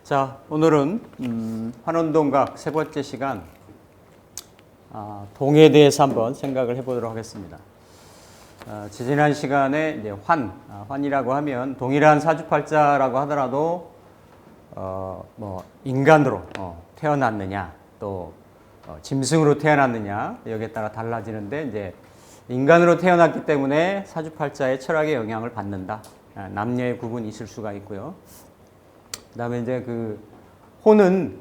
자, 오늘은 환원동각 세 번째 시간 동에 대해서 한번 생각을 해보도록 하겠습니다. 지난 시간에 이제 환이라고 하면 동일한 사주팔자라고 하더라도 뭐 인간으로 태어났느냐 또 짐승으로 태어났느냐 여기에 따라 달라지는데 이제 인간으로 태어났기 때문에 사주팔자의 철학의 영향을 받는다. 남녀의 구분이 있을 수가 있고요. 그다음에 이제 그 호는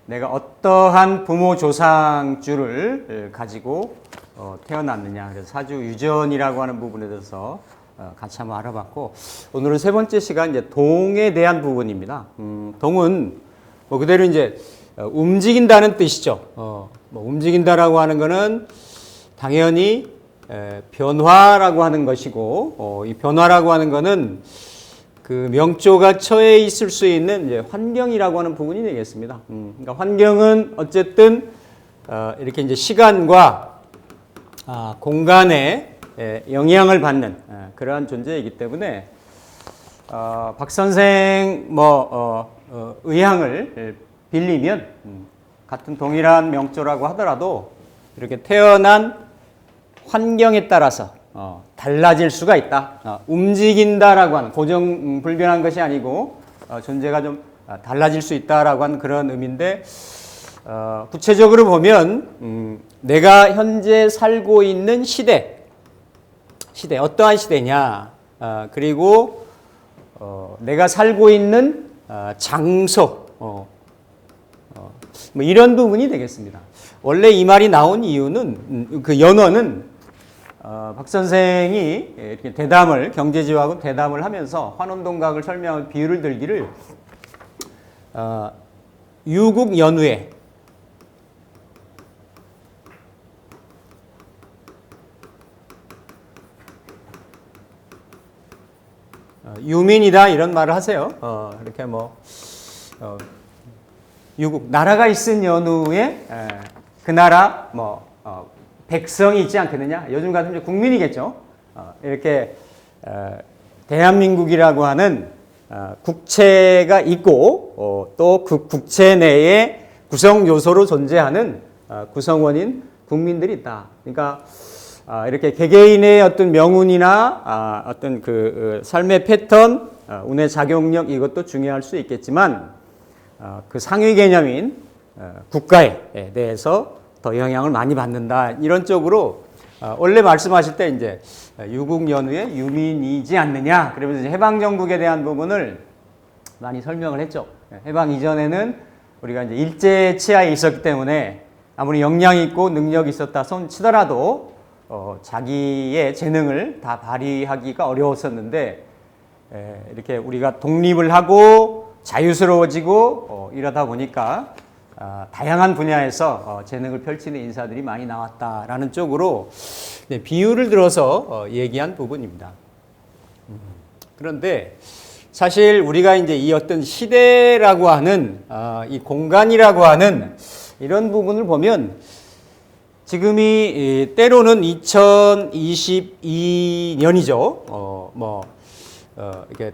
내가 어떠한 부모 조상주를 가지고 태어났느냐, 그래서 사주 유전이라고 하는 부분에 대해서 같이 한번 알아봤고, 오늘은 세 번째 시간 이제 동에 대한 부분입니다. 동은 뭐 그대로 이제 움직인다는 뜻이죠. 뭐 움직인다라고 하는 거는 당연히 변화라고 하는 것이고, 이 변화라고 하는 거는 그 명조가 처해 있을 수 있는 이제 환경이라고 하는 부분이 되겠습니다. 그러니까 환경은 어쨌든 이렇게 이제 시간과 공간에 영향을 받는 그러한 존재이기 때문에 박 선생 의향을 빌리면 같은 동일한 명조라고 하더라도 이렇게 태어난 환경에 따라서 달라질 수가 있다. 움직인다라고 하는 고정 불변한 것이 아니고 존재가 좀 달라질 수 있다라고 하는 그런 의미인데, 구체적으로 보면 내가 현재 살고 있는 시대 어떠한 시대냐, 그리고 내가 살고 있는 장소, 뭐 이런 부분이 되겠습니다. 원래 이 말이 나온 이유는 그 연원은 박 선생이 이렇게 경제지하고 대담을 하면서 환원동각을 설명한 비유를 들기를 유국연우에 유민이다 이런 말을 하세요. 이렇게 유국 나라가 있은 연우에 그 나라 백성이 있지 않겠느냐? 요즘 같으면 국민이겠죠. 이렇게 대한민국이라고 하는 국채가 있고 또 그 국채 내에 구성 요소로 존재하는 구성원인 국민들이 있다. 그러니까 이렇게 개개인의 어떤 명운이나 어떤 그 삶의 패턴, 운의 작용력 이것도 중요할 수 있겠지만 그 상위 개념인 국가에 대해서 더 영향을 많이 받는다. 이런 쪽으로 원래 말씀하실 때 이제 유국연우의 유민이지 않느냐. 그러면서 이제 해방정국에 대한 부분을 많이 설명을 했죠. 해방 이전에는 우리가 이제 일제 치하에 있었기 때문에 아무리 역량이 있고 능력이 있었다 손 치더라도 자기의 재능을 다 발휘하기가 어려웠었는데, 이렇게 우리가 독립을 하고 자유스러워지고 이러다 보니까 다양한 분야에서 재능을 펼치는 인사들이 많이 나왔다라는 쪽으로 비유를 들어서 얘기한 부분입니다. 그런데 사실 우리가 이제 이 어떤 시대라고 하는 이 공간이라고 하는 이런 부분을 보면 지금이 때로는 2022년이죠. 이렇게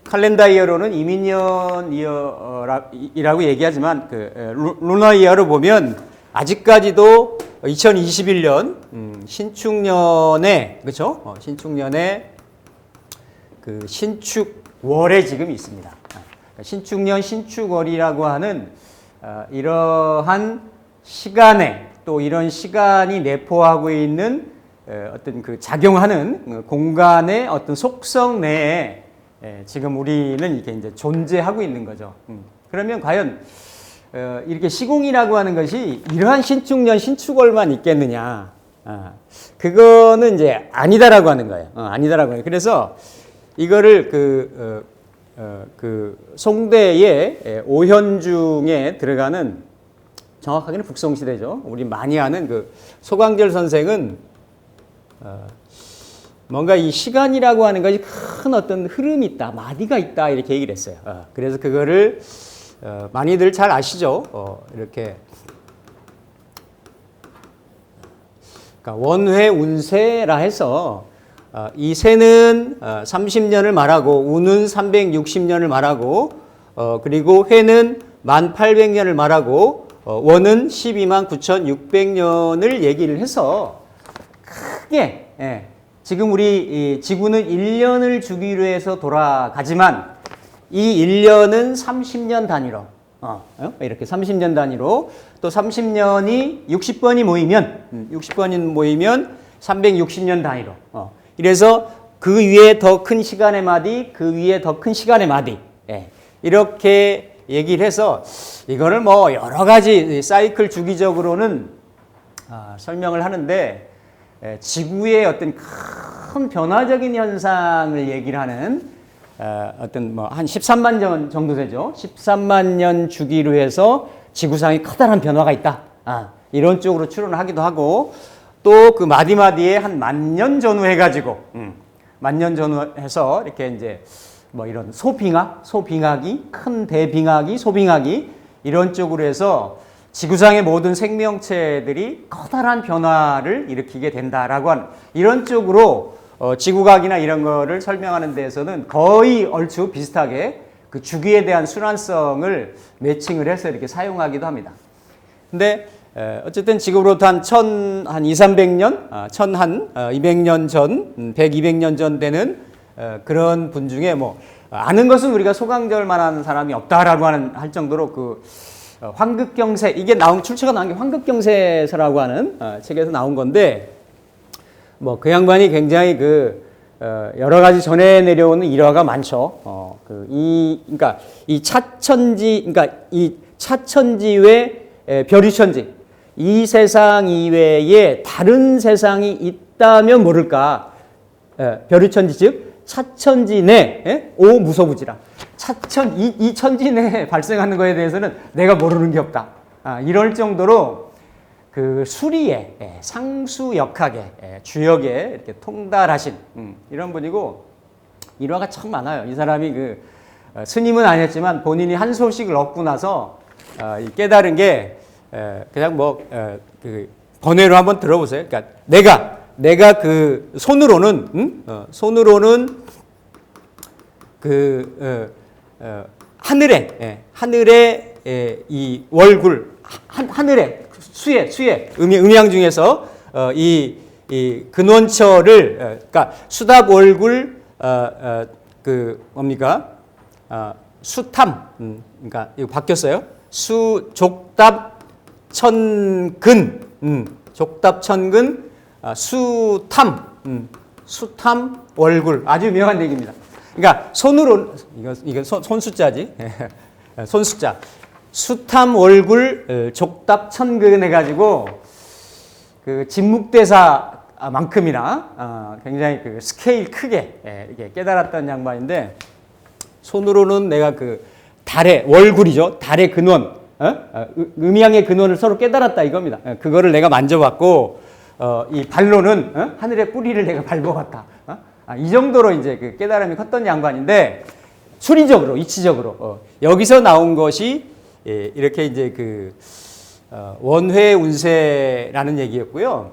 칼렌더 이어로는 이민년 이어라고 얘기하지만 루너 이어로 보면 아직까지도 2021년 신축년에 그렇죠? 신축년에 그 신축월에 지금 있습니다. 신축년 신축월이라고 하는 이러한 시간에 또 이런 시간이 내포하고 있는 어떤 그 작용하는 공간의 어떤 속성 내에 지금 우리는 이렇게 이제 존재하고 있는 거죠. 그러면 과연 이렇게 시공이라고 하는 것이 이러한 신축년, 신축월만 있겠느냐? 그거는 이제 아니다라고 하는 거예요. 아니다라고 해요. 그래서 이거를 그 송대의 오현중에 들어가는 정확하게는 북송시대죠. 우리 많이 아는 그 소강절 선생은 뭔가 이 시간이라고 하는 것이 큰 어떤 흐름이 있다, 마디가 있다 이렇게 얘기를 했어요. 그래서 그거를 많이들 잘 아시죠. 이렇게 그러니까 원회 운세라 해서 이 세는 30년을 말하고 운은 360년을 말하고 그리고 회는 1800년을 말하고 원은 129,600년을 얘기를 해서 크게 지금 우리 지구는 1년을 주기로 해서 돌아가지만 이 1년은 30년 단위로 이렇게 30년 단위로 또 30년이 60번이 모이면 360년 단위로 이래서 그 위에 더 큰 시간의 마디 그 위에 더 큰 시간의 마디 이렇게 얘기를 해서 이거를 뭐 여러 가지 사이클 주기적으로는 설명을 하는데 지구의 어떤 큰 변화적인 현상을 얘기를 하는 어떤 뭐 한 13만 년 정도 되죠. 13만 년 주기로 해서 지구상에 커다란 변화가 있다. 이런 쪽으로 추론을 하기도 하고 또 그 마디마디에 한 10,000년 전후 해가지고 10,000년 전후 해서 이렇게 이제 뭐 이런 소빙하기, 큰 대빙하기, 소빙하기 이런 쪽으로 해서 지구상의 모든 생명체들이 커다란 변화를 일으키게 된다라고 하는 이런 쪽으로 지구과학이나 이런 거를 설명하는 데에서는 거의 얼추 비슷하게 그 주기에 대한 순환성을 매칭을 해서 이렇게 사용하기도 합니다. 근데 어쨌든 지금으로부터 한 200~300년, 200년 전, 100~200년 전 되는 그런 분 중에 뭐 아는 것은 우리가 소강절 만한 사람이 없다라고 할 정도로 그 황극경세 이게 출처가 나온 게 황극경세서라고 하는 책에서 나온 건데 뭐 그 양반이 굉장히 여러 가지 전해 내려오는 일화가 많죠. 그러니까 이 차천지 외 별이천지 이 세상 이외에 다른 세상이 있다면 모를까? 별이천지 즉 차천지 내 오무소부지라. 이 천지 내에 발생하는 것에 대해서는 내가 모르는 게 없다. 이럴 정도로 그 수리에 상수역학에 주역에 이렇게 통달하신 이런 분이고 일화가 참 많아요. 이 사람이 스님은 아니었지만 본인이 한 소식을 얻고 나서 깨달은 게 그냥 그 번외로 한번 들어보세요. 그러니까 내가 그 손으로는 하늘에 이 월굴 하늘에 수에 음양 중에서 이 근원처를 그러니까 수답 월굴 뭡니까 수탐 그러니까 이거 바뀌었어요. 족답 천근 수탐 월굴 아주 유명한 얘기입니다. 그러니까 손으로 이거 손숫자지 손숫자 수탐 월굴 족답 천근 해가지고 그 진묵대사만큼이나 굉장히 그 스케일 크게 이렇게 깨달았던 양반인데 손으로는 내가 그 달의 월굴이죠 달의 근원 음양의 근원을 서로 깨달았다 이겁니다. 그거를 내가 만져봤고 이 발로는 하늘의 뿌리를 내가 밟아봤다. 이 정도로 이제 그 깨달음이 컸던 양반인데 수리적으로 이치적으로 여기서 나온 것이 이렇게 이제 원회 운세라는 얘기였고요.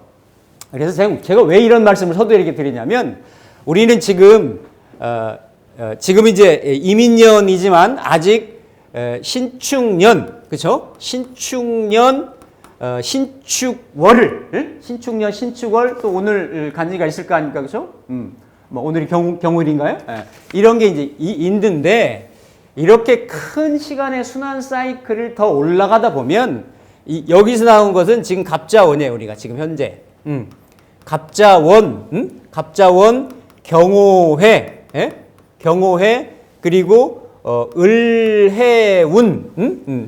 그래서 제가 왜 이런 말씀을 서두에 드리냐면 우리는 지금 이제 이민년이지만 아직 신축년 그렇죠? 신축년 신축월을 신축년 신축월 또 오늘 간지가 있을 거 아닙니까 그렇죠? 뭐 오늘이 경월인가요? 이런 게 이제 인드인데 이렇게 큰 시간의 순환 사이클을 더 올라가다 보면 여기서 나온 것은 지금 갑자원이에요. 우리가 지금 현재 갑자원 경호회 그리고 을해운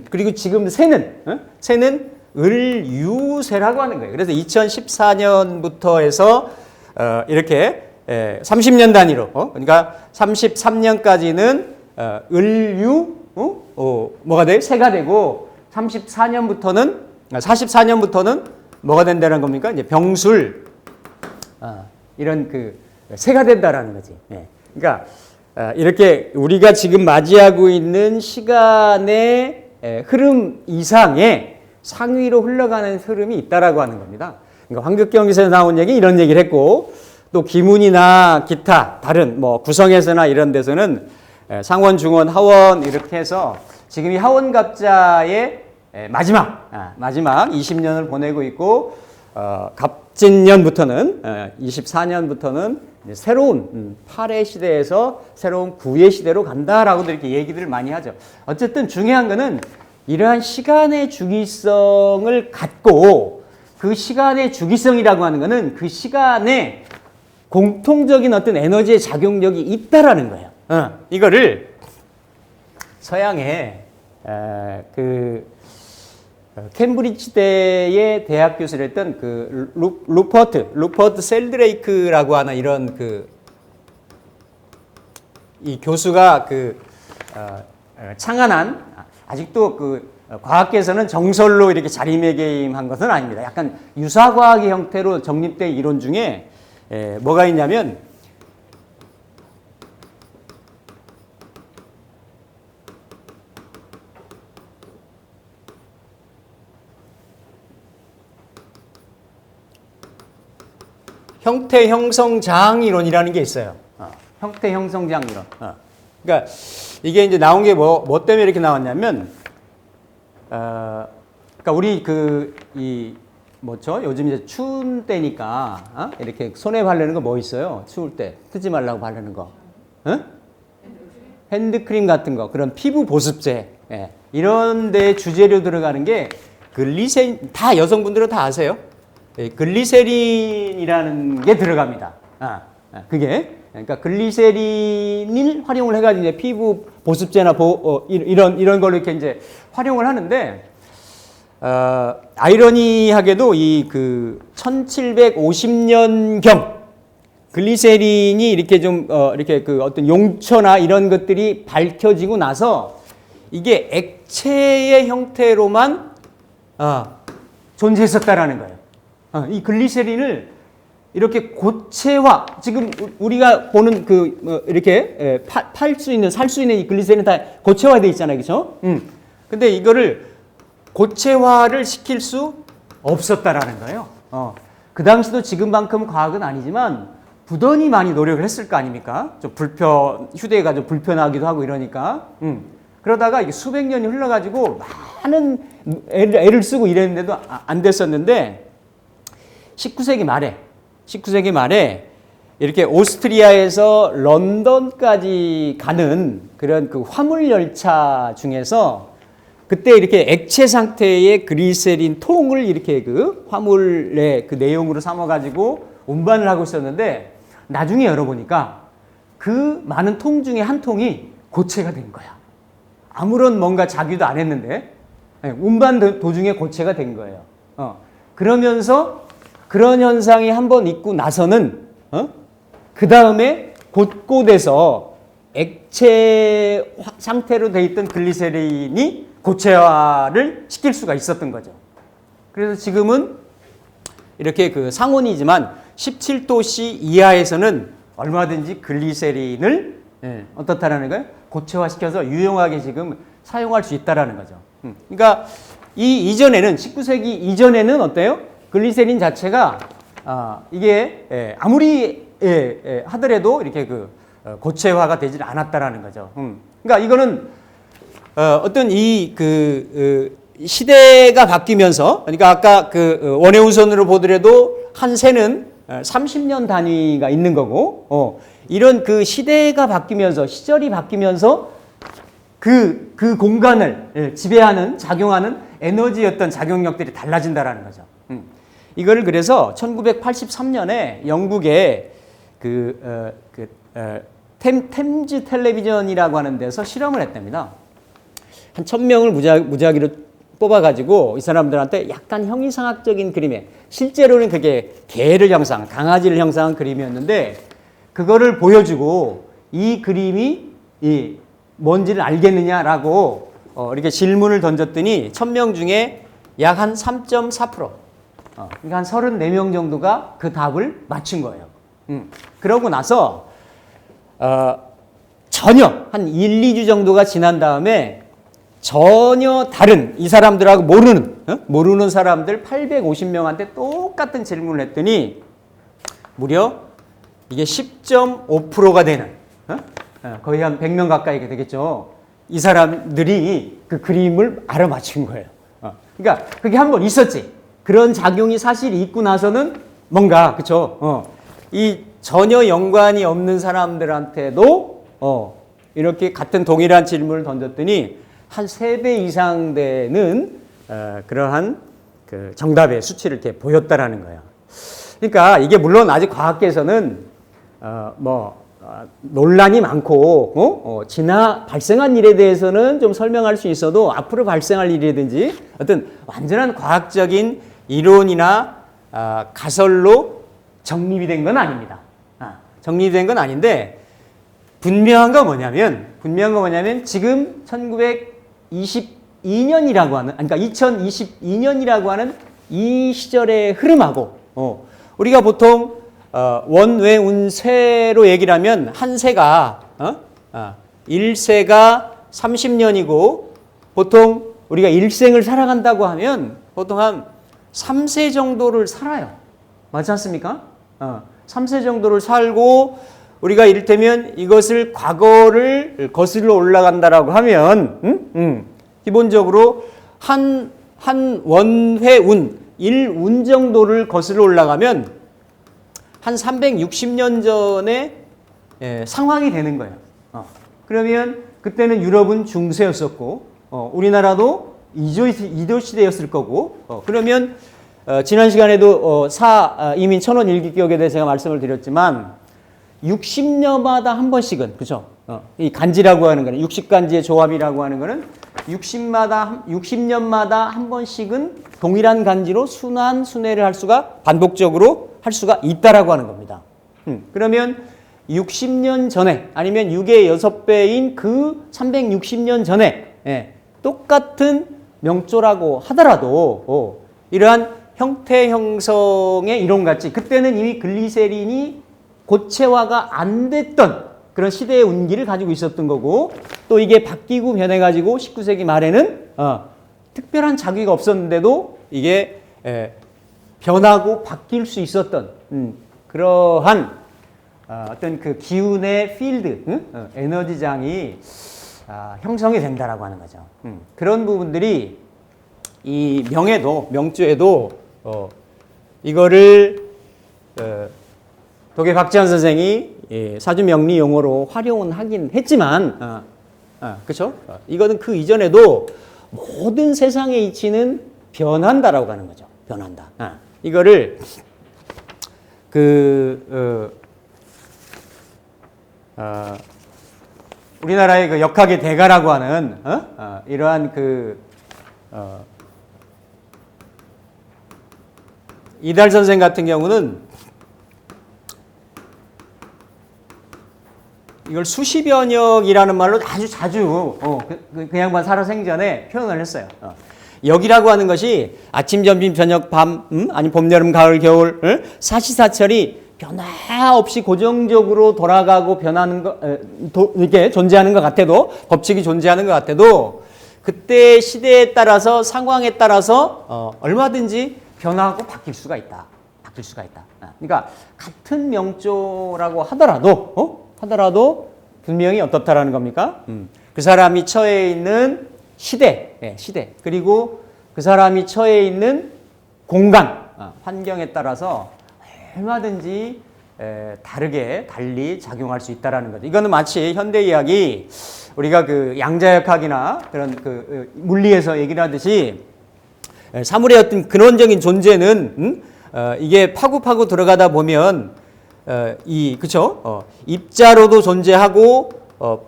그리고 지금 새는 을유세라고 하는 거예요. 그래서 2014년부터 해서 이렇게 30년 단위로 그러니까 33년까지는 을유 뭐가 돼요? 새가 되고 44년부터는 뭐가 된다는 겁니까? 이제 병술 이런 새가 된다라는 거지. 그러니까 이렇게 우리가 지금 맞이하고 있는 시간의 흐름 이상의 상위로 흘러가는 흐름이 있다라고 하는 겁니다. 그러니까 황극경에서 나온 얘기 이런 얘기를 했고 또 기문이나 기타 다른 뭐 구성에서나 이런 데서는 상원, 중원, 하원 이렇게 해서 지금 이 하원갑자의 마지막 20년을 보내고 있고 갑진년부터는 24년부터는 새로운 8의 시대에서 새로운 9의 시대로 간다라고도 이렇게 얘기들을 많이 하죠. 어쨌든 중요한 거는 이러한 시간의 주기성을 갖고 그 시간의 주기성이라고 하는 거는 그 시간에 공통적인 어떤 에너지의 작용력이 있다라는 거예요. 이거를 서양의 캠브리지대의 대학 교수를 했던 그 루퍼트 셀드레이크라고 하는 이런 이 교수가 창안한 아직도 과학계에서는 정설로 이렇게 자리매김한 것은 아닙니다. 약간 유사과학의 형태로 정립된 이론 중에 뭐가 있냐면 형태 형성장 이론이라는 게 있어요. 형태 형성장 이론. 그러니까 이게 이제 나온 게 뭐 때문에 이렇게 나왔냐면, 그러니까 우리 요즘 이제 추운 때니까 이렇게 손에 바르는 거 뭐 있어요? 추울 때 뜨지 말라고 바르는 거. 핸드크림 같은 거, 그런 피부 보습제 이런 데 주재료 들어가는 게 글리세린, 다 여성분들은 다 아세요? 글리세린이라는 게 들어갑니다. 그러니까 글리세린을 활용을 해가지고 이제 피부 보습제나 이런 걸로 이렇게 이제 활용을 하는데, 아이러니하게도 이 1750년경 글리세린이 이렇게 좀 이렇게 어떤 용처나 이런 것들이 밝혀지고 나서 이게 액체의 형태로만 존재했었다라는 거예요. 이 글리세린을 이렇게 고체화, 지금 우리가 보는 이렇게 팔 수 있는, 살 수 있는 이 글리세린 다 고체화되어 있잖아요. 그죠? 근데 이거를 고체화를 시킬 수 없었다라는 거예요. 그 당시도 지금만큼 과학은 아니지만 부단히 많이 노력을 했을 거 아닙니까? 좀 휴대가 좀 불편하기도 하고 이러니까. 그러다가 이게 수백 년이 흘러가지고 많은 애를 쓰고 이랬는데도 안 됐었는데, 19세기 말에 이렇게 오스트리아에서 런던까지 가는 그런 화물 열차 중에서 그때 이렇게 액체 상태의 글리세린 통을 이렇게 화물의 내용으로 삼아가지고 운반을 하고 있었는데, 나중에 열어보니까 그 많은 통 중에 한 통이 고체가 된 거야. 아무런 뭔가 자기도 안 했는데 운반 도중에 고체가 된 거예요. 그러면서 그런 현상이 한번 있고 나서는 그 다음에 곳곳에서 액체 상태로 돼 있던 글리세린이 고체화를 시킬 수가 있었던 거죠. 그래서 지금은 이렇게 상온이지만 17도씨 이하에서는 얼마든지 글리세린을 어떻다라는 거예요? 고체화시켜서 유용하게 지금 사용할 수 있다라는 거죠. 그러니까 이전에는 19세기 이전에는 어때요? 글리세린 자체가 이게 아무리 하더라도 이렇게 고체화가 되질 않았다라는 거죠. 그러니까 이거는 어떤 시대가 바뀌면서, 그러니까 아까 원해우선으로 보더라도 한 세는 30년 단위가 있는 거고, 이런 시대가 바뀌면서, 시절이 바뀌면서 그 공간을 지배하는, 작용하는 에너지 어떤 작용력들이 달라진다라는 거죠. 이거를 그래서 1983년에 영국의 템즈 텔레비전이라고 하는 데서 실험을 했답니다. 한 1000명을 무작위로 뽑아가지고 이 사람들한테 약간 형이상학적인 그림에, 실제로는 그게 개를 형상, 강아지를 형상한 그림이었는데, 그거를 보여주고 이 그림이 뭔지를 알겠느냐라고 이렇게 질문을 던졌더니 1000명 중에 약 한 3.4%, 그러니까 한 34명 정도가 그 답을 맞춘 거예요. 그러고 나서 전혀 한 1, 2주 정도가 지난 다음에 전혀 다른 이 사람들하고 모르는 사람들 850명한테 똑같은 질문을 했더니 무려 이게 10.5%가 되는 거의 한 100명 가까이 되겠죠. 이 사람들이 그 그림을 알아맞힌 거예요. 그러니까 그게 한 번 있었지. 그런 작용이 사실 있고 나서는 뭔가 그쵸? 이 전혀 연관이 없는 사람들한테도 이렇게 같은 동일한 질문을 던졌더니 한 3배 이상 되는 그러한 그 정답의 수치를 이렇게 보였다라는 거예요. 그러니까 이게 물론 아직 과학계에서는 논란이 많고 지나 발생한 일에 대해서는 좀 설명할 수 있어도 앞으로 발생할 일이든지 어떤 완전한 과학적인 이론이나 가설로 정립이 된 건 아닙니다. 정립된 건 아닌데 분명한 건 뭐냐면 지금 1922년이라고 하는 그러니까 2022년이라고 하는 이 시절의 흐름하고 우리가 보통 원외운세로 얘기를 하면 한 세가 1세가 30년이고 보통 우리가 일생을 살아간다고 하면 보통 한 3세 정도를 살아요. 맞지 않습니까? 3세 정도를 살고 우리가 이를테면 이것을 과거를 거슬러 올라간다라고 하면 기본적으로 한 원회운 1운 정도를 거슬러 올라가면 한 360년 전에 상황이 되는 거예요. 그러면 그때는 유럽은 중세였었고 우리나라도 이조 시대였을 거고 그러면 지난 시간에도 이민 천원 일기격에 대해서 제가 말씀을 드렸지만 60년마다 한 번씩은 그죠? 이 간지라고 하는 거는 60간지의 조합이라고 하는 거는 60년마다 한 번씩은 동일한 간지로 순환순회를 반복적으로 할 수가 있다라고 하는 겁니다. 그러면 60년 전에 아니면 6의 6배인 그 360년 전에 똑같은 명조라고 하더라도 이러한 형태 형성의 이론같이 그때는 이미 글리세린이 고체화가 안 됐던 그런 시대의 운기를 가지고 있었던 거고 또 이게 바뀌고 변해가지고 19세기 말에는 특별한 자기가 없었는데도 이게 변하고 바뀔 수 있었던 그러한 어떤 그 기운의 필드, 에너지장이 형성이 된다라고 하는 거죠. 그런 부분들이 이 명조에도 이거를 독일 박지환 선생이 사주 명리 용어로 활용은 하긴 했지만, 그렇죠? 이거는 그 이전에도 모든 세상의 이치는 변한다라고 하는 거죠. 변한다. 이거를 우리나라의 그 역학의 대가라고 하는 이러한 이달 선생 같은 경우는 이걸 수시변역이라는 말로 아주 자주 그 양반 살아생전에 표현을 했어요. 역이라고 하는 것이 아침, 점심, 저녁, 밤, 아니 봄, 여름, 가을, 겨울 사시사철이 변화 없이 고정적으로 돌아가고 변하는 이렇게 존재하는 것 같아도 법칙이 존재하는 것 같아도 그때 시대에 따라서 상황에 따라서 얼마든지 변화하고 바뀔 수가 있다. 그러니까 같은 명조라고 하더라도 분명히 어떻다라는 겁니까? 그 사람이 처해 있는 시대 그리고 그 사람이 처해 있는 공간, 환경에 따라서 얼마든지 달리 작용할 수 있다라는 거죠. 이거는 마치 현대 이야기 우리가 그 양자역학이나 그런 그 물리에서 얘기를 하듯이 사물의 어떤 근원적인 존재는 이게 파고 들어가다 보면 그쵸? 입자로도 존재하고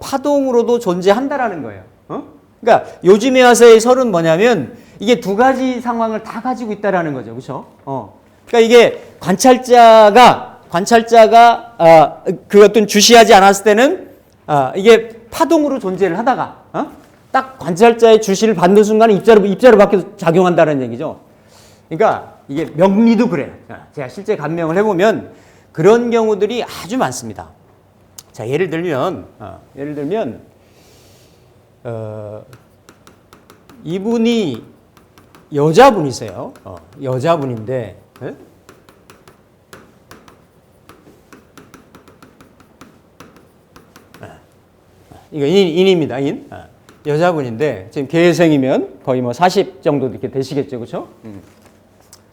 파동으로도 존재한다라는 거예요. 그러니까 요즘에 와서의 설은 뭐냐면 이게 두 가지 상황을 다 가지고 있다라는 거죠. 그렇죠? 그러니까 이게 관찰자가 그 어떤 주시하지 않았을 때는 이게 파동으로 존재를 하다가 딱 관찰자의 주시를 받는 순간에 입자로 바뀌어서 작용한다는 얘기죠. 그러니까 이게 명리도 그래요. 제가 실제 감명을 해보면 그런 경우들이 아주 많습니다. 자, 예를 들면 이분이 여자분이세요. 여자분인데, 예? 이거 인입니다, 인. 여자분인데, 지금 계생이면 거의 뭐 40 정도 이렇게 되시겠죠, 그렇죠?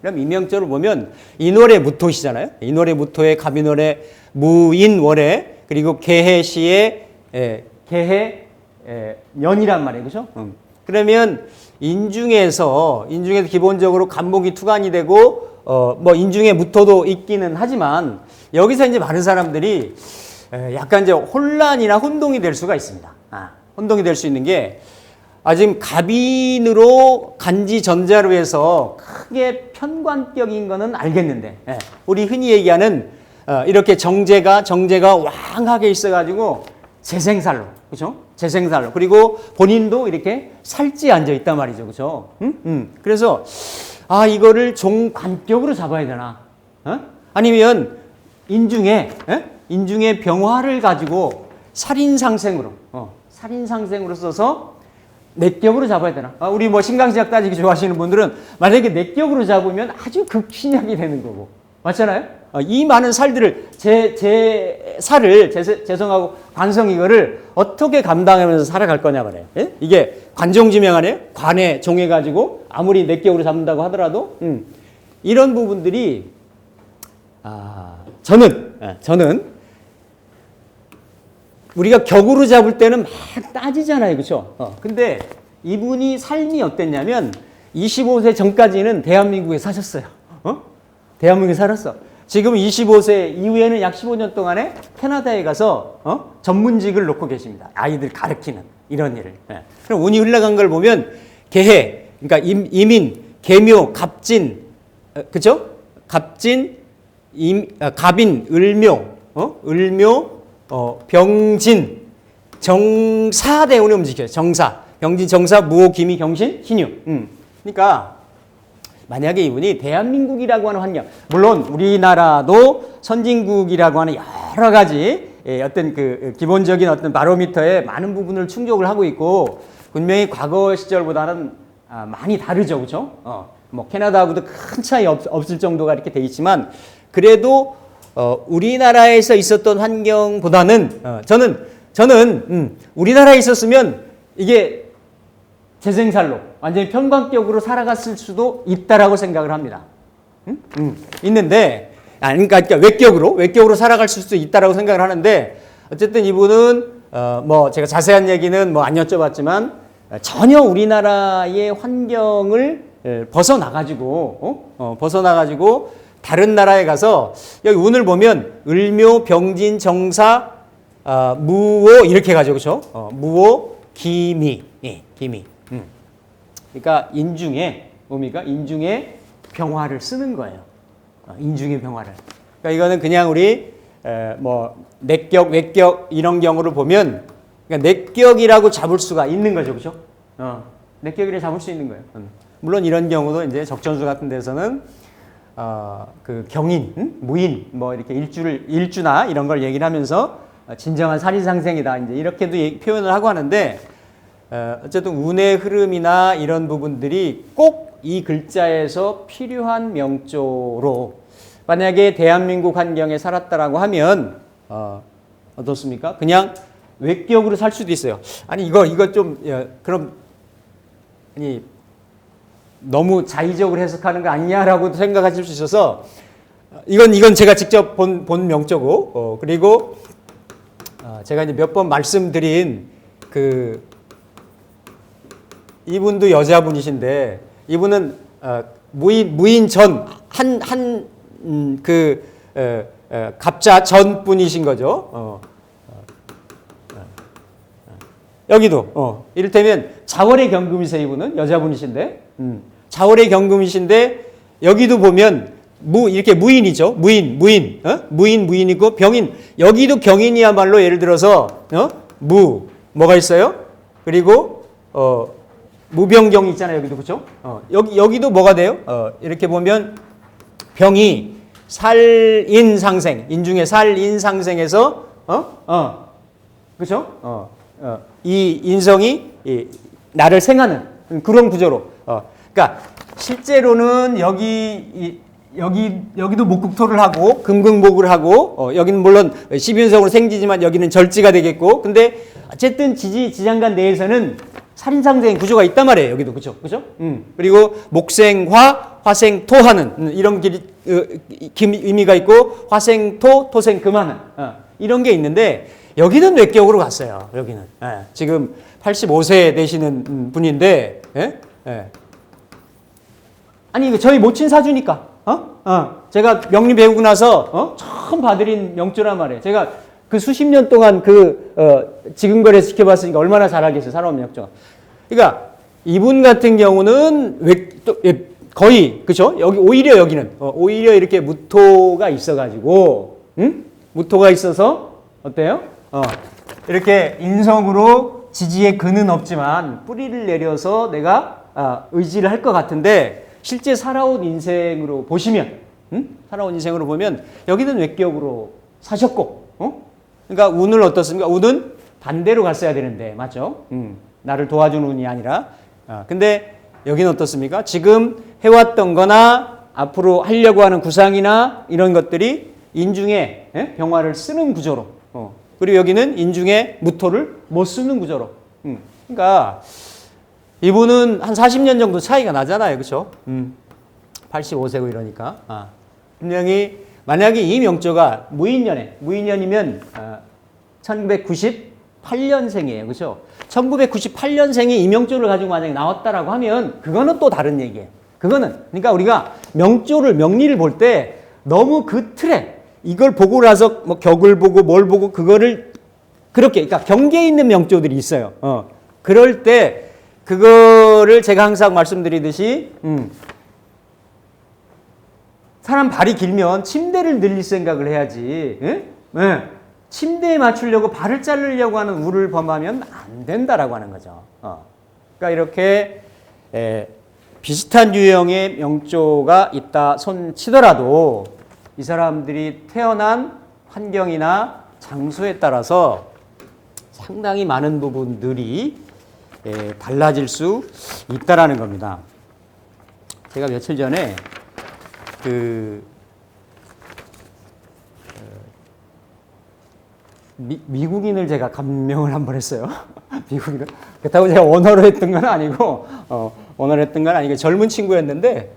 그럼 이명적으로 보면 인월의 무토시잖아요. 인월의 무토에 갑인월에 무인월에 그리고 개해시에 개해 년이란 말이에요, 그렇죠? 그러면 인중에서 기본적으로 간목이 투간이 되고 뭐 인중에 무토도 있기는 하지만 여기서 이제 많은 사람들이 약간 이제 혼란이나 혼동이 될 수가 있습니다. 혼동이 될 수 있는 게 지금 갑인으로 간지 전자로 해서 크게 편관격인 거는 알겠는데 우리 흔히 얘기하는 이렇게 정제가 왕하게 있어가지고 재생살로, 그렇죠? 재생살로. 그리고 본인도 이렇게 살찌 앉아 있단 말이죠, 그렇죠? 그래서 이거를 종관격으로 잡아야 되나? 아니면 인중에 병화를 가지고 살인상생으로 써서 내격으로 잡아야 되나? 우리 뭐 신강시약 따지기 좋아하시는 분들은 만약에 내격으로 잡으면 아주 극신약이 되는 거고, 맞잖아요? 이 많은 살들을 제 살을 재성하고 관성 이거를 어떻게 감당하면서 살아갈 거냐 말이에요. 예? 이게 관종지명 아니에요? 관에 종해 가지고 아무리 내격으로 잡는다고 하더라도 이런 부분들이 저는 우리가 격으로 잡을 때는 막 따지잖아요, 그렇죠? 근데 이분이 삶이 어땠냐면 25세 전까지는 대한민국에 사셨어요. 대한민국에 살았어. 지금 25세 이후에는 약 15년 동안에 캐나다에 가서 전문직을 놓고 계십니다. 아이들 가르치는 이런 일을. 그럼 운이 흘러간 걸 보면 개해, 그러니까 이민, 계묘, 갑진, 그죠? 갑진, 갑인, 을묘, 병진, 정사 대운이 움직여요. 정사, 병진, 정사, 무호, 기미, 경신, 신유. 그러니까 만약에 이분이 대한민국이라고 하는 환경, 물론 우리나라도 선진국이라고 하는 여러 가지 어떤 그 기본적인 어떤 바로미터에 많은 부분을 충족을 하고 있고 분명히 과거 시절보다는 많이 다르죠, 그렇죠? 뭐 캐나다하고도 큰 차이 없을 정도가 이렇게 돼 있지만 그래도 우리나라에서 있었던 환경보다는 저는 우리나라에 있었으면 이게 재생살로 완전히 편관격으로 살아갔을 수도 있다라고 생각을 합니다. 있는데 그러니까 외격으로 살아갈 수도 있다라고 생각을 하는데 어쨌든 이분은 뭐 제가 자세한 얘기는 뭐 안 여쭤봤지만 전혀 우리나라의 환경을 벗어나가지고 다른 나라에 가서 여기 운을 보면 을묘, 병진, 정사, 무오 이렇게 가죠, 그렇죠? 무오, 기미, 기미. 그러니까 인중에 병화를 쓰는 거예요. 인중의 병화를. 그러니까 이거는 그냥 우리 뭐 내격, 외격 이런 경우를 보면 그러니까 내격이라고 잡을 수가 있는 거죠, 그렇죠? 내격이라고 잡을 수 있는 거예요. 물론 이런 경우도 이제 적전수 같은 데서는 그 경인, 무인, 뭐 이렇게 일주나 이런 걸 얘기를 하면서 진정한 살인상생이다 이제 이렇게도 표현을 하고 하는데. 어쨌든 운의 흐름이나 이런 부분들이 꼭 이 글자에서 필요한 명조로 만약에 대한민국 환경에 살았다라고 하면 어떻습니까? 그냥 외격으로 살 수도 있어요. 아니 이거 좀 그럼 아니 너무 자의적으로 해석하는 거 아니냐라고 생각하실 수 있어서 이건 제가 직접 본 명조고 그리고 제가 이제 몇 번 말씀드린 이분도 여자분이신데 이분은 무인 전 갑자 전 분이신 거죠. 여기도 이를테면 자월의 경금이세요. 이분은 여자분이신데 자월의 경금이신데 여기도 보면 이렇게 무인이죠. 무인이고 병인 여기도 경인이야말로 예를 들어서 뭐가 있어요? 그리고 무병경 있잖아요. 여기도 그렇죠? 여기도 뭐가 돼요? 이렇게 보면 병이 살인상생, 인중에 살인상생에서 그렇죠? 이 인성이 나를 생하는 그런 구조로. 그러니까 실제로는 여기도 목국토를 하고 금극목을 하고 여기는 물론 12운성으로 생지지만 여기는 절지가 되겠고 근데 어쨌든 지장간 내에서는 살인상대인 구조가 있단 말이에요. 여기도 그죠? 그리고 목생화, 화생토하는 이런 의미가 있고 화생토, 토생금하는 이런 게 있는데 여기는 외격으로 갔어요. 여기는 지금 85세 되시는 분인데 아니 이거 저희 모친 사주니까 제가 명리 배우고 나서 처음 봐드린 명조란 말이에요. 제가 그 수십 년 동안 지금 거래 지켜봤으니까 얼마나 잘하겠어요. 살아온 명조가. 그러니까 이분 같은 경우는 거의 그죠? 여기 오히려 여기는 오히려 이렇게 무토가 있어가지고 무토가 있어서 어때요? 이렇게 인성으로 지지의 근은 없지만 뿌리를 내려서 내가 의지를 할 것 같은데 실제 살아온 인생으로 보시면 살아온 인생으로 보면 여기는 외격으로 사셨고 그러니까 운을 어떻습니까? 운은 반대로 갔어야 되는데 맞죠? 나를 도와주는 운이 아니라 근데 여기는 어떻습니까? 지금 해왔던 거나 앞으로 하려고 하는 구상이나 이런 것들이 인중에 병화를 쓰는 구조로 그리고 여기는 인중에 무토를 못 쓰는 구조로 그러니까 이분은 한 40년 정도 차이가 나잖아요. 그렇죠? 85세고 이러니까 분명히 만약에 이 명조가 무인년이면 1998년생이에요. 그렇죠? 1998년생이 이 명조를 가지고 만약에 나왔다라고 하면 그거는 또 다른 얘기예요. 그러니까 우리가 명리를 볼 때 너무 그 틀에 이걸 보고 나서 뭐 격을 보고 뭘 보고 그거를 그렇게 그러니까 경계에 있는 명조들이 있어요. 그럴 때 그거를 제가 항상 말씀드리듯이 사람 발이 길면 침대를 늘릴 생각을 해야지. 침대에 맞추려고 발을 자르려고 하는 우를 범하면 안 된다라고 하는 거죠. 그러니까 이렇게 비슷한 유형의 명조가 있다 손 치더라도 이 사람들이 태어난 환경이나 장소에 따라서 상당히 많은 부분들이 달라질 수 있다라는 겁니다. 제가 며칠 전에 미국인을 제가 감명을 한번 했어요. 미국인을. 그렇다고 제가 언어로 했던 건 아니고, 젊은 친구였는데,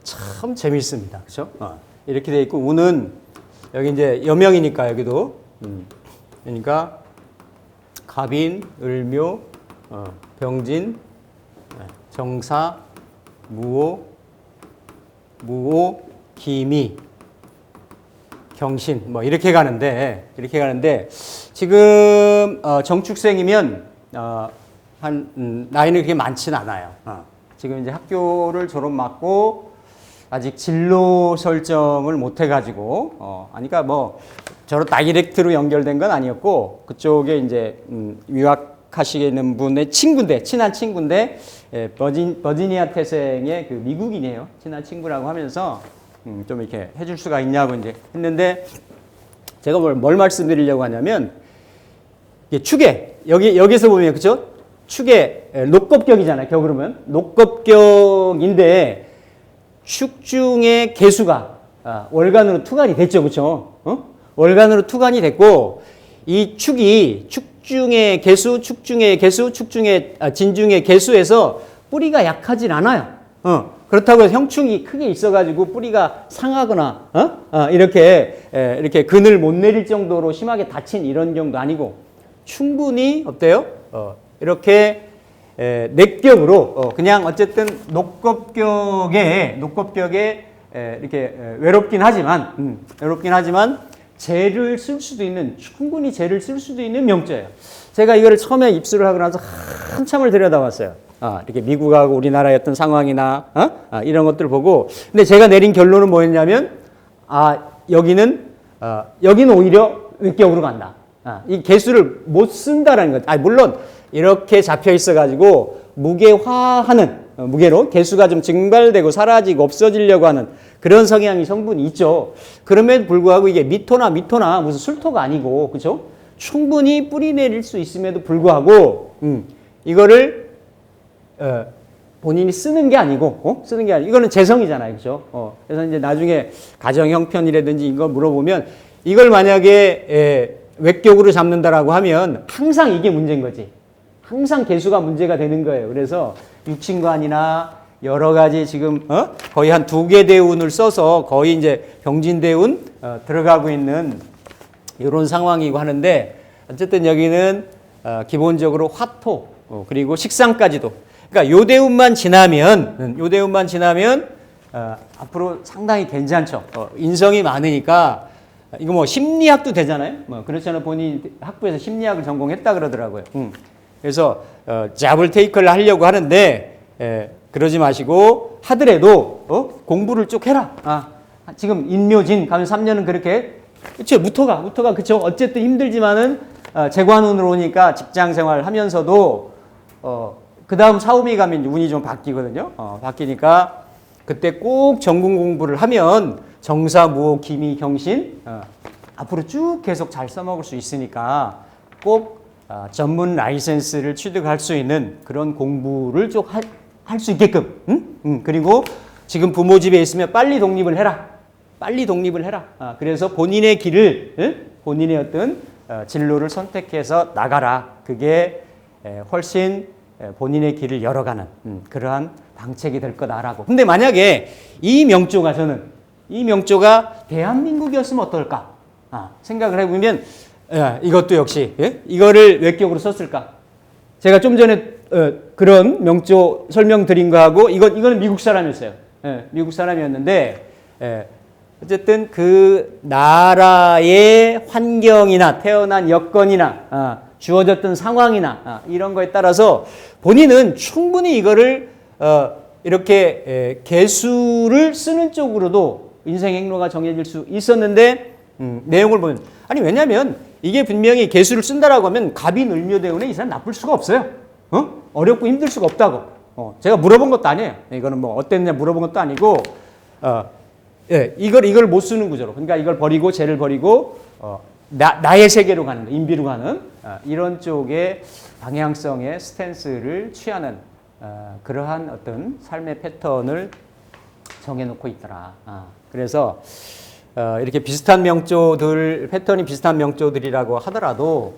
참 재밌습니다. 그렇죠? 이렇게 돼 있고 운은 여기 이제 여명이니까 여기도 그러니까 갑인, 을묘, 병진, 정사, 무오, 기미, 경신 뭐 이렇게 가는데 지금 정축생이면 나이는 그렇게 많지는 않아요. 지금 이제 학교를 졸업 맞고 아직 진로 설정을 못 해가지고 그러니까 뭐 저로 다이렉트로 연결된 건 아니었고 그쪽에 이제 유학하시는 분의 친구인데 친한 친구인데 버지니아 태생의 그 미국인이에요. 친한 친구라고 하면서 좀 이렇게 해줄 수가 있냐고 이제 했는데 제가 뭘 말씀드리려고 하냐면 축에 여기서 보면 그죠? 축에 녹겁격이잖아요. 격 그러면 녹겁격인데 축 중의 개수가 월간으로 투간이 됐죠. 그렇죠? 월간으로 투간이 됐고 이 축이 축 중의 개수, 진중의 개수에서 뿌리가 약하진 않아요. 그렇다고 해서 형충이 크게 있어가지고 뿌리가 상하거나 이렇게 근을 못 내릴 정도로 심하게 다친 이런 경우도 아니고 충분히 어때요? 이렇게 넥격으로 그냥 어쨌든 녹겁격에 이렇게 외롭긴 하지만 충분히 재를 쓸 수도 있는 명조예요. 제가 이거를 처음에 입수를 하고 나서 한참을 들여다봤어요. 이렇게 미국하고 우리나라의 어떤 상황이나 이런 것들을 보고 근데 제가 내린 결론은 뭐였냐면 여기는 오히려 외격으로 간다. 이 개수를 못 쓴다라는 것. 물론 이렇게 잡혀 있어가지고 무게화하는 무게로 개수가 좀 증발되고 사라지고 없어지려고 하는 그런 성분이 있죠. 그럼에도 불구하고 이게 미토나 무슨 술토가 아니고 그죠? 충분히 뿌리 내릴 수 있음에도 불구하고 이거를 본인이 쓰는 게 아니고 이거는 재성이잖아요, 그죠? 그래서 이제 나중에 가정 형편이라든지 이거 물어보면 이걸 만약에 외격으로 잡는다라고 하면 항상 이게 문제인 거지. 항상 개수가 문제가 되는 거예요. 그래서 육친관이나 여러 가지 지금 거의 한 2개 대운을 써서 거의 이제 병진대운 들어가고 있는 이런 상황이고 하는데 어쨌든 여기는 기본적으로 화토 그리고 식상까지도 그러니까 요 대운만 지나면 앞으로 상당히 괜찮죠. 인성이 많으니까 이거 뭐 심리학도 되잖아요. 뭐 그렇잖아요. 본인이 학부에서 심리학을 전공했다 그러더라고요. 그래서 잡을 테이크를 하려고 하는데 그러지 마시고 하더라도 공부를 쭉 해라. 지금 인묘진 가면 3년은 그렇게 그렇죠. 무토가 그렇죠. 어쨌든 힘들지만은 재관운으로 오니까 직장 생활 하면서도 그 다음 사오미 가면 운이 좀 바뀌거든요. 바뀌니까 그때 꼭 전공 공부를 하면 정사, 무호, 기미, 경신 앞으로 쭉 계속 잘 써먹을 수 있으니까 꼭 전문 라이센스를 취득할 수 있는 그런 공부를 쭉 할 수 있게끔 그리고 지금 부모 집에 있으면 빨리 독립을 해라. 그래서 본인의 길을 본인의 어떤 진로를 선택해서 나가라. 그게 훨씬 본인의 길을 열어가는 그러한 방책이 될 거다라고. 근데 만약에 이 명조가 대한민국이었으면 어떨까? 생각을 해보면 이것도 역시 이거를 외격으로 썼을까? 제가 좀 전에 그런 명조 설명드린 거하고 이거는 미국 사람이었어요. 미국 사람이었는데 어쨌든 그 나라의 환경이나 태어난 여건이나 주어졌던 상황이나 이런 거에 따라서 본인은 충분히 이거를 이렇게 개수를 쓰는 쪽으로도 인생 행로가 정해질 수 있었는데 내용을 보면 왜냐하면 이게 분명히 개수를 쓴다라고 하면 갑이 을묘대운에 이 사람 나쁠 수가 없어요. 어렵고 힘들 수가 없다고. 제가 물어본 것도 아니에요. 이거는 뭐 어땠냐 물어본 것도 아니고 이걸 못 쓰는 구조로. 그러니까 이걸 버리고 쟤를 버리고 나의 세계로 가는 거, 인비로 가는 이런 쪽의 방향성의 스탠스를 취하는 그러한 어떤 삶의 패턴을 정해놓고 있더라. 그래서 이렇게 비슷한 명조들, 패턴이 비슷한 명조들이라고 하더라도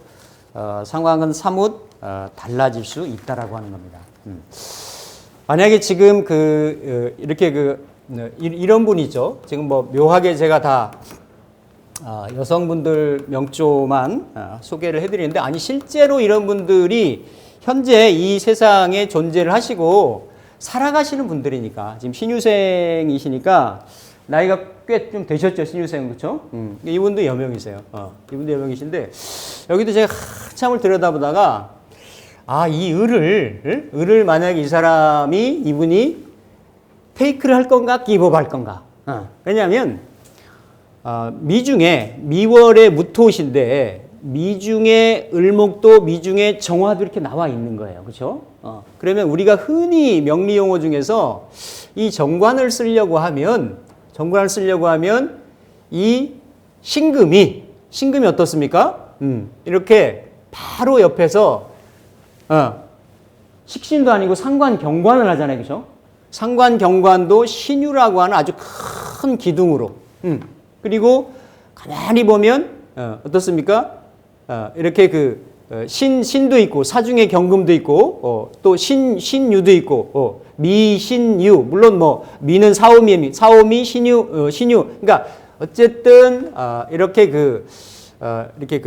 상황은 사뭇 달라질 수 있다라고 하는 겁니다. 만약에 지금 이렇게 이런 분이죠. 지금 뭐 묘하게 제가 다 여성분들 명조만 소개를 해드리는데 실제로 이런 분들이 현재 이 세상에 존재를 하시고 살아가시는 분들이니까 지금 신유생이시니까 나이가 꽤 좀 되셨죠, 신유생은. 그렇죠? 이분도 여명이세요. 이분도 여명이신데 여기도 제가 한참을 들여다보다가 이 을을 만약에 이분이 테이크를 할 건가 기법할 건가. 왜냐하면 미중에 미월의 무토신데 미중의 을목도 미중의 정화도 이렇게 나와 있는 거예요. 그렇죠? 그러면 우리가 흔히 명리 용어 중에서 이 정관을 쓰려고 하면 이 신금이 어떻습니까? 이렇게 바로 옆에서 식신도 아니고 상관경관을 하잖아요. 그렇죠? 상관경관도 신유라고 하는 아주 큰 기둥으로 그리고 가만히 보면 어떻습니까? 이렇게 신도 있고 사중의 경금도 있고 또 신유도 있고 미신유 물론 뭐 미는 사오미 신유 그러니까 어쨌든 이렇게 이렇게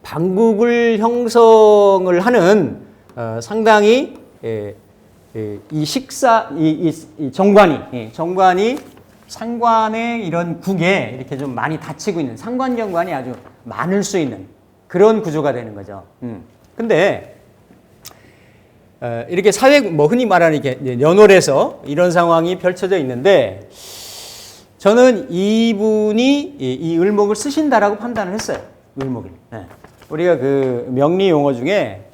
방국을 형성을 하는 상당히 이 정관이 상관의 이런 국에 이렇게 좀 많이 닫히고 있는 상관경관이 아주 많을 수 있는 그런 구조가 되는 거죠. 근데 이렇게 흔히 말하는 이렇게 연월에서 이런 상황이 펼쳐져 있는데 저는 이분이 이 을목을 쓰신다라고 판단을 했어요. 을목을. 우리가 명리 용어 중에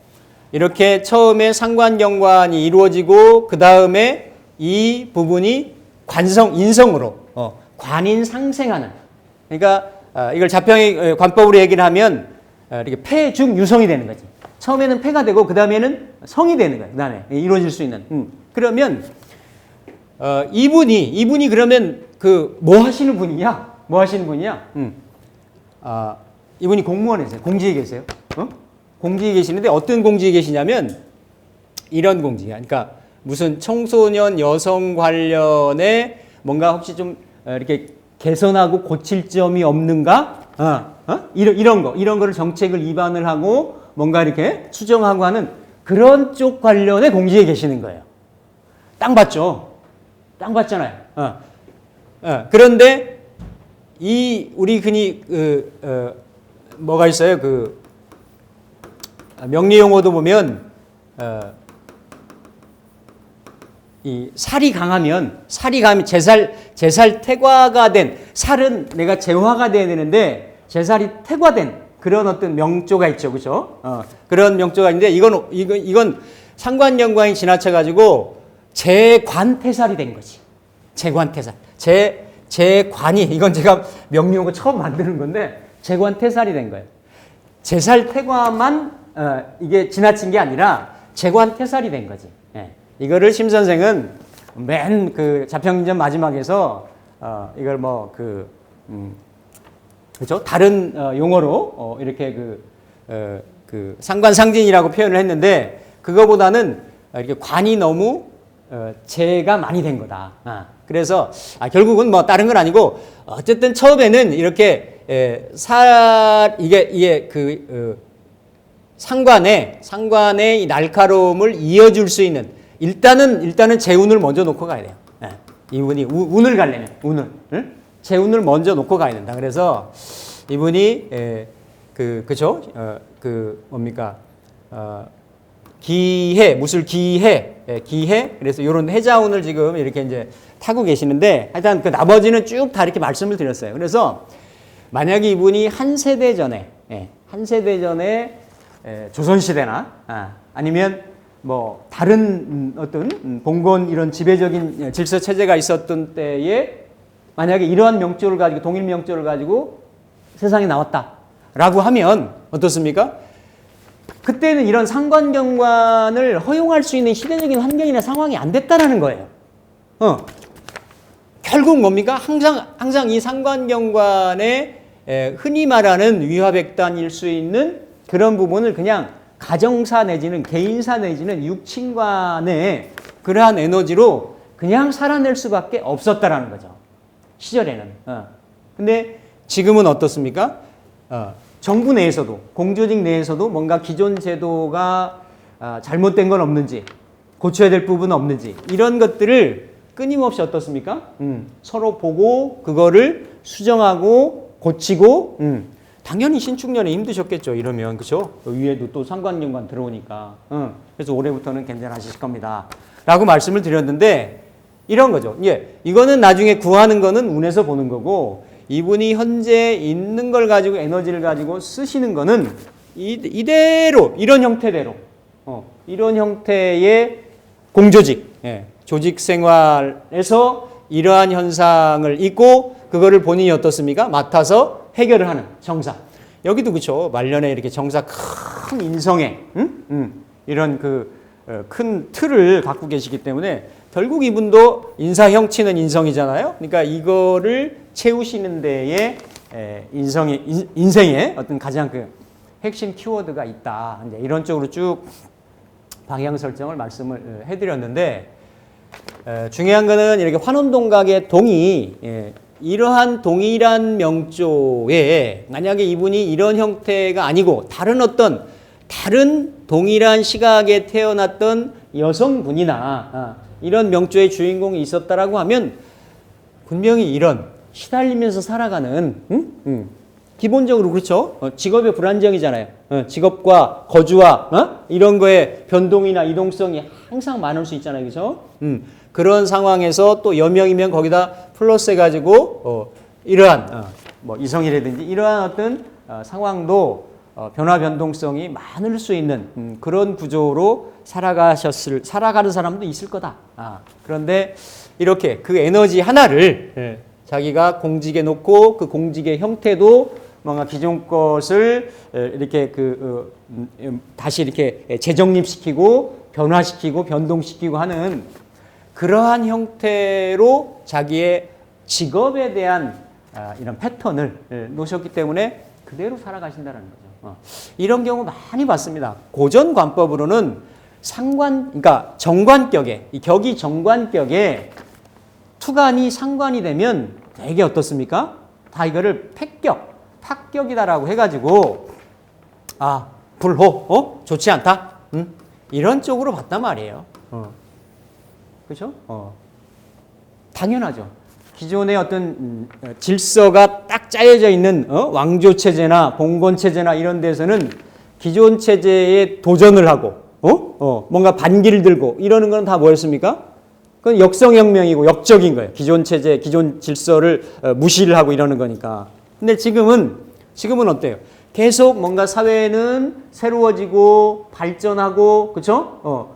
이렇게 처음에 상관경관이 이루어지고 그 다음에 이 부분이 인성으로 관인상생하는. 그러니까 이걸 자평의 관법으로 얘기를 하면 이렇게 폐, 중, 유성이 되는 거지. 처음에는 폐가 되고 그 다음에는 성이 되는 거야. 그 다음에 이루어질 수 있는. 그러면 이분이 그러면 그 뭐 하시는 분이냐? 뭐 하시는 분이냐? 이분이 공무원이세요. 공직에 계세요. 공직에 계시는데 어떤 공직에 계시냐면 이런 공직이야. 그러니까 무슨 청소년 여성 관련에 뭔가 혹시 좀 이렇게 개선하고 고칠 점이 없는가? 이런 거를 정책을 입안을 하고 뭔가 이렇게 수정하고 하는 그런 쪽 관련의 공직에 계시는 거예요. 땅 받죠? 땅 받잖아요. 그런데 우리 흔히 뭐가 있어요? 명리 용어도 보면 이 살이 강하면 제살 태과가 된 살은 내가 재화가 돼야 되는데 제살이 태과된 그런 어떤 명조가 있죠, 그렇죠? 그런 명조가 있는데 이건 상관경관이 지나쳐 가지고 재관태살이 된 거지. 재관태살. 재관이 이건 제가 명리 용어 처음 만드는 건데 재관태살이 된 거예요. 제살 태과만 이게 지나친 게 아니라 재관태살이 된 거지. 예. 이거를 심 선생은 맨 그 자평전 마지막에서 이걸 그렇죠? 다른 용어로 이렇게 그 상관상진이라고 표현을 했는데 그거보다는 이렇게 관이 너무 재가 많이 된 거다. 그래서 결국은 뭐 다른 건 아니고 어쨌든 처음에는 이렇게 이게 상관의 이 날카로움을 이어줄 수 있는 일단은 재운을 먼저 놓고 가야 돼요. 이분이 운을 가려면 재운을 먼저 놓고 가야 된다. 그래서 이분이 그죠? 뭡니까? 기해 무술 기해. 그래서 이런 해자운을 지금 이렇게 이제 타고 계시는데 하여튼 그 나머지는 쭉 다 이렇게 말씀을 드렸어요. 그래서 만약에 이분이 한 세대 전에 조선시대나 아니면 뭐 다른 어떤 봉건 이런 지배적인 질서 체제가 있었던 때에 만약에 이러한 명조를 가지고 동일 명조를 가지고 세상에 나왔다라고 하면 어떻습니까? 그때는 이런 상관경관을 허용할 수 있는 시대적인 환경이나 상황이 안 됐다라는 거예요. 결국 뭡니까? 항상 이 상관경관의 흔히 말하는 위화백단일 수 있는 그런 부분을 그냥 가정사 내지는 개인사 내지는 육친관의 그러한 에너지로 그냥 살아낼 수밖에 없었다라는 거죠. 시절에는. 근데 지금은 어떻습니까? 정부 내에서도 공조직 내에서도 뭔가 기존 제도가 잘못된 건 없는지 고쳐야 될 부분은 없는지 이런 것들을 끊임없이 어떻습니까? 서로 보고 그거를 수정하고 고치고 당연히 신축년에 힘드셨겠죠. 이러면 그렇죠? 위에도 또 상관경관 들어오니까 그래서 올해부터는 괜찮아지실 겁니다. 라고 말씀을 드렸는데 이런 거죠. 이거는 나중에 구하는 거는 운에서 보는 거고 이분이 현재 있는 걸 가지고 에너지를 가지고 쓰시는 거는 이대로 이런 형태대로 이런 형태의 공조직 조직 생활에서 이러한 현상을 잊고 그거를 본인이 어떻습니까? 맡아서 해결을 하는 정사. 여기도 그렇죠. 말년에 이렇게 정사 큰 인성에 이런 큰 틀을 갖고 계시기 때문에 결국 이분도 인사형 치는 인성이잖아요. 그러니까 이거를 채우시는 데에 인생의 어떤 가장 핵심 키워드가 있다. 이제 이런 쪽으로 쭉 방향 설정을 말씀을 해드렸는데 중요한 거는 이렇게 환원동각의 동이 이러한 동일한 명조에 만약에 이분이 이런 형태가 아니고 다른 동일한 시각에 태어났던 여성분이나 이런 명조의 주인공이 있었다라고 하면 분명히 이런 시달리면서 살아가는 기본적으로 그렇죠. 직업의 불안정이잖아요. 직업과 거주와 이런 거에 변동이나 이동성이 항상 많을 수 있잖아요. 그렇죠? 그런 상황에서 또 여명이면 거기다 플러스 해가지고 이러한 뭐 이성이라든지 이러한 어떤 상황도 변화 변동성이 많을 수 있는 그런 구조로 살아가는 사람도 있을 거다. 그런데 이렇게 그 에너지 하나를 자기가 공직에 놓고 그 공직의 형태도 뭔가 기존 것을 이렇게 다시 이렇게 재정립시키고 변화시키고 변동시키고 하는 그러한 형태로 자기의 직업에 대한 이런 패턴을 놓으셨기 때문에 그대로 살아가신다는 거죠. 이런 경우 많이 봤습니다. 고전 관법으로는 그러니까 정관격에, 이 격이 정관격에 투간이 상관이 되면 되게 어떻습니까? 다 이거를 파격이다라고 해가지고 불호, 좋지 않다. 이런 쪽으로 봤단 말이에요. 그렇죠? 당연하죠. 기존의 어떤 질서가 딱 짜여져 있는 왕조 체제나 봉건 체제나 이런 데서는 기존 체제에 도전을 하고 뭔가 반기를 들고 이러는 건 다 뭐였습니까? 그건 역성혁명이고 역적인 거예요. 기존 체제, 기존 질서를 무시를 하고 이러는 거니까. 근데 지금은 어때요? 계속 뭔가 사회는 새로워지고 발전하고 그렇죠?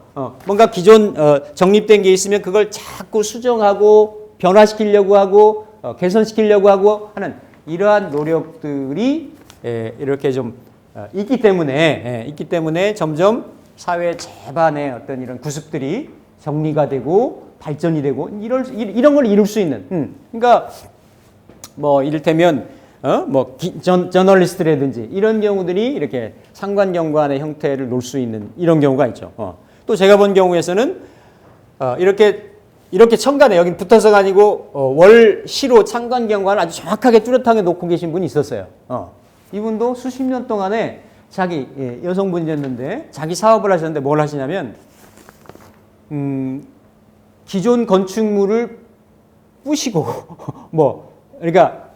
뭔가 기존 정립된 게 있으면 그걸 자꾸 수정하고 변화시키려고 하고 개선시키려고 하고 하는 이러한 노력들이 이렇게 좀 있기 때문에 점점 사회 제반의 어떤 이런 구습들이 정리가 되고 발전이 되고 이런 걸 이룰 수 있는 그러니까 뭐 이를테면 저널리스트라든지 이런 경우들이 이렇게 상관경관의 형태를 놓을 수 있는 이런 경우가 있죠. 또 제가 본 경우에서는 이렇게 천간에 여기 붙어서가 아니고 월시로 상관경관을 아주 정확하게 뚜렷하게 놓고 계신 분이 있었어요. 이분도 수십 년 동안에 자기 여성분이었는데 자기 사업을 하셨는데 뭘 하시냐면 기존 건축물을 부시고 그러니까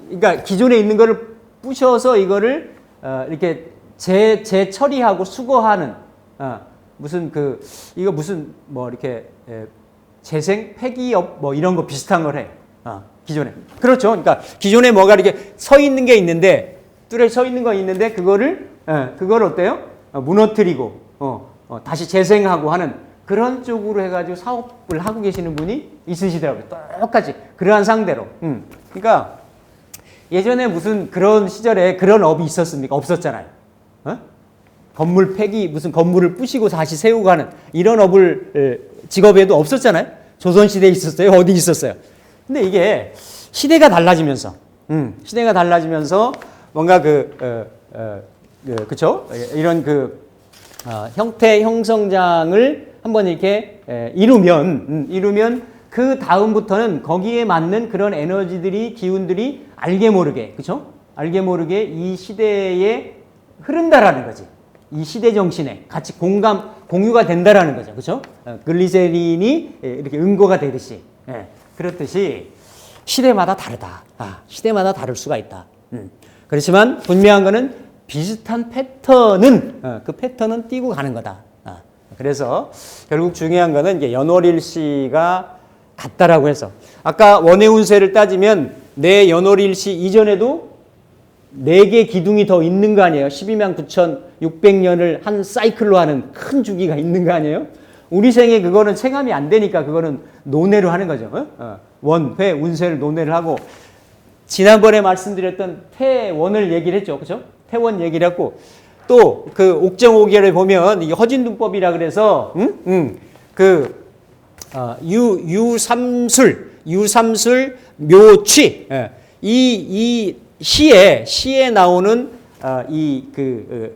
기존에 있는 거를 부셔서 이거를 이렇게 재처리하고 수거하는 이거 무슨 이렇게 재생 폐기업 이런 거 비슷한 걸 해. 기존에. 그렇죠. 그러니까 기존에 뭐가 이렇게 서 있는 게 있는데 뚜렷이 서 있는 거 있는데 그걸 어때요? 무너뜨리고 다시 재생하고 하는 그런 쪽으로 해가지고 사업을 하고 계시는 분이 있으시더라고요. 똑같이 그러한 상대로. 그러니까 예전에 무슨 그런 시절에 그런 업이 있었습니까? 없었잖아요. 건물 폐기 무슨 건물을 부시고 다시 세우고 하는 이런 업을 직업에도 없었잖아요. 조선시대에 있었어요? 어디 있었어요? 근데 이게 시대가 달라지면서 뭔가 그쵸? 이런 형태 형성장을 한번 이렇게 이루면 그 다음부터는 거기에 맞는 그런 에너지들이 기운들이 알게 모르게 그쵸? 알게 모르게 이 시대에 흐른다라는 거지. 이 시대 정신에 같이 공유가 된다라는 거죠. 그렇죠? 글리세린이 이렇게 응고가 되듯이 그렇듯이 시대마다 다르다. 시대마다 다를 수가 있다. 그렇지만 분명한 거는 비슷한 그 패턴은 띄고 가는 거다. 그래서 결국 중요한 거는 이제 연월일시가 같다라고 해서 아까 원해운세를 따지면 내 연월일시 이전에도 4개 기둥이 더 있는 거 아니에요? 12만 9,600년을 한 사이클로 하는 큰 주기가 있는 거 아니에요? 우리 생에 그거는 체감이 안 되니까 그거는 논외로 하는 거죠. 원, 회, 운세를 논외를 하고 지난번에 말씀드렸던 태원을 얘기를 했죠. 그렇죠? 태원 얘기를 했고 또 그 옥정오계를 보면 이게 허진둔법이라 그래서 유삼술, 묘취 이 시에 나오는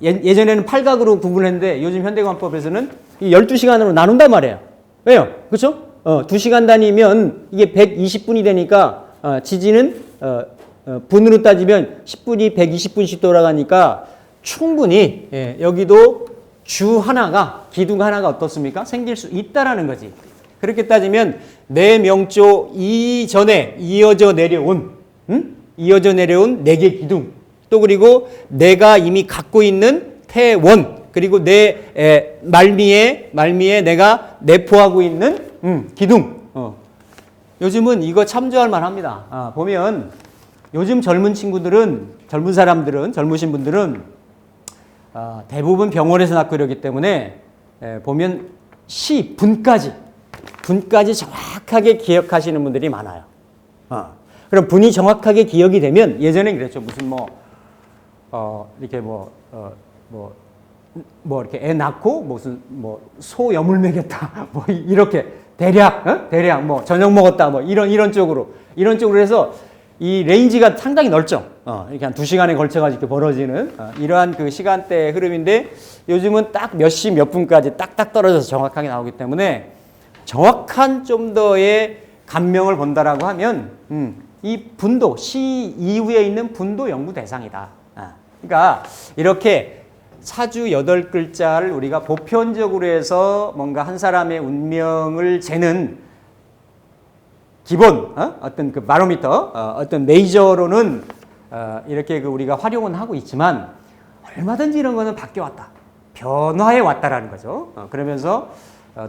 예전에는 팔각으로 구분했는데 요즘 현대관법에서는 이 12시간으로 나눈단 말이에요. 왜요? 그렇죠? 2시간 단위면 이게 120분이 되니까 지지는 분으로 따지면 10분이 120분씩 돌아가니까 충분히 여기도 기둥 하나가 어떻습니까? 생길 수 있다라는 거지. 그렇게 따지면 내 명조 이전에 이어져 내려온 4개 기둥 또 그리고 내가 이미 갖고 있는 태원 그리고 내 말미에 내가 내포하고 있는 기둥 요즘은 이거 참조할 만합니다. 보면 요즘 젊으신 분들은 대부분 병원에서 낳고 이러기 때문에 보면 분까지 정확하게 기억하시는 분들이 많아요. 그럼 분이 정확하게 기억이 되면 예전에 그랬죠. 무슨 이렇게 이렇게 애 낳고 무슨 소 여물 먹였다 이렇게 대략 저녁 먹었다 이런 쪽으로 해서 이 레인지가 상당히 넓죠. 이렇게 한 2시간에 걸쳐가지고 이렇게 벌어지는 이러한 그 시간대 흐름인데 요즘은 딱 몇 시 몇 분까지 딱딱 떨어져서 정확하게 나오기 때문에 정확한 좀 더의 감명을 본다라고 하면 이 분도 시 이후에 있는 분도 연구 대상이다. 그러니까 이렇게 사주 8글자를 우리가 보편적으로 해서 뭔가 한 사람의 운명을 재는 기본 어떤 그 바로미터 어떤 메이저로는 이렇게 그 우리가 활용은 하고 있지만 얼마든지 이런 거는 바뀌어왔다. 변화해 왔다라는 거죠. 그러면서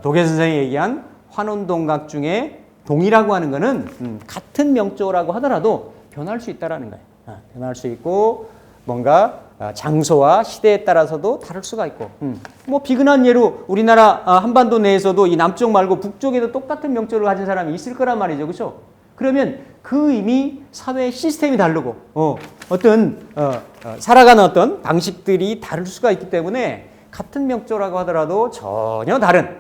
도계 선생이 얘기한 환원동각 중에 동이라고 하는 거는 같은 명조라고 하더라도 변할 수 있다라는 거예요. 변할 수 있고 뭔가 장소와 시대에 따라서도 다를 수가 있고 비근한 예로 우리나라 한반도 내에서도 이 남쪽 말고 북쪽에도 똑같은 명조를 가진 사람이 있을 거란 말이죠. 그렇죠? 그러면 그 이미 사회 시스템이 다르고 어떤 살아가는 어떤 방식들이 다를 수가 있기 때문에 같은 명조라고 하더라도 전혀 다른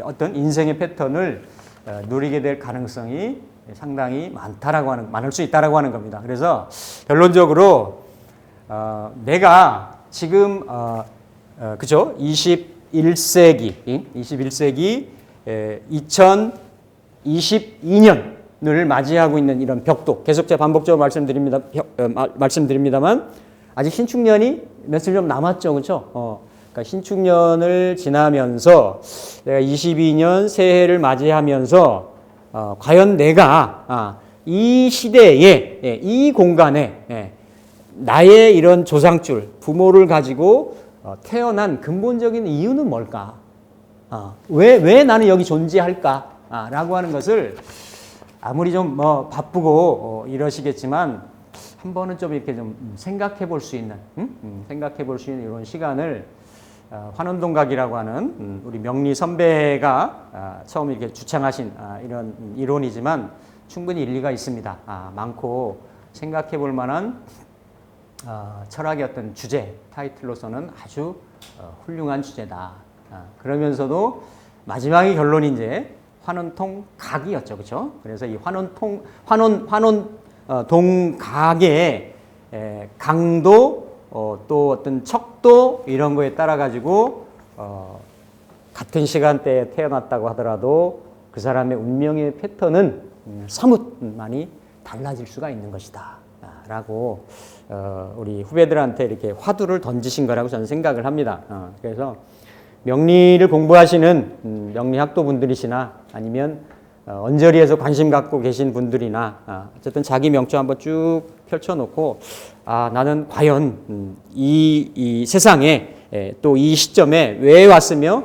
어떤 인생의 패턴을 누리게 될 가능성이 상당히 많을 수 있다라고 하는 겁니다. 그래서 결론적으로 내가 지금 그죠? 21세기 2022년을 맞이하고 있는 이런 벽도 계속 제가 반복적으로 말씀드립니다만 아직 신축년이 며칠 좀 남았죠, 그렇죠? 그러니까 신축년을 지나면서 내가 22년 새해를 맞이하면서 과연 내가 이 시대에 이 공간에 나의 이런 조상줄, 부모를 가지고 태어난 근본적인 이유는 뭘까? 왜 나는 여기 존재할까? 라고 하는 것을 아무리 좀 바쁘고 이러시겠지만 한 번은 좀 이렇게 좀 생각해 볼 수 있는 이런 시간을 환원동각이라고 하는 우리 명리 선배가 처음 이렇게 주창하신 이런 이론이지만 충분히 일리가 있습니다. 많고 생각해 볼 만한 철학의 어떤 주제, 타이틀로서는 아주 훌륭한 주제다. 그러면서도 마지막의 결론이 이제 환원통각이었죠. 그렇죠? 그래서 이 동각의 강도, 또 어떤 척도 이런 거에 따라 가지고 같은 시간대에 태어났다고 하더라도 그 사람의 운명의 패턴은 사뭇 많이 달라질 수가 있는 것이다. 라고 우리 후배들한테 이렇게 화두를 던지신 거라고 저는 생각을 합니다. 그래서 명리를 공부하시는 명리학도 분들이시나 아니면 언저리에서 관심 갖고 계신 분들이나 어쨌든 자기 명조 한번 쭉 펼쳐놓고 나는 과연 이 세상에 또 이 시점에 왜 왔으며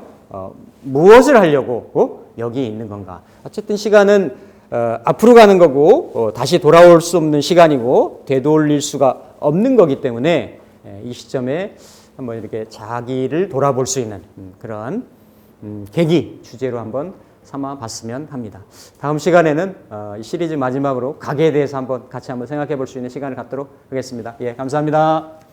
무엇을 하려고 여기 있는 건가. 어쨌든 시간은 앞으로 가는 거고 다시 돌아올 수 없는 시간이고 되돌릴 수가 없는 거기 때문에 이 시점에 한번 이렇게 자기를 돌아볼 수 있는 그러한 계기 주제로 한번 삼아 봤으면 합니다. 다음 시간에는 이 시리즈 마지막으로 각에 대해서 같이 한번 생각해 볼 수 있는 시간을 갖도록 하겠습니다. 예, 감사합니다.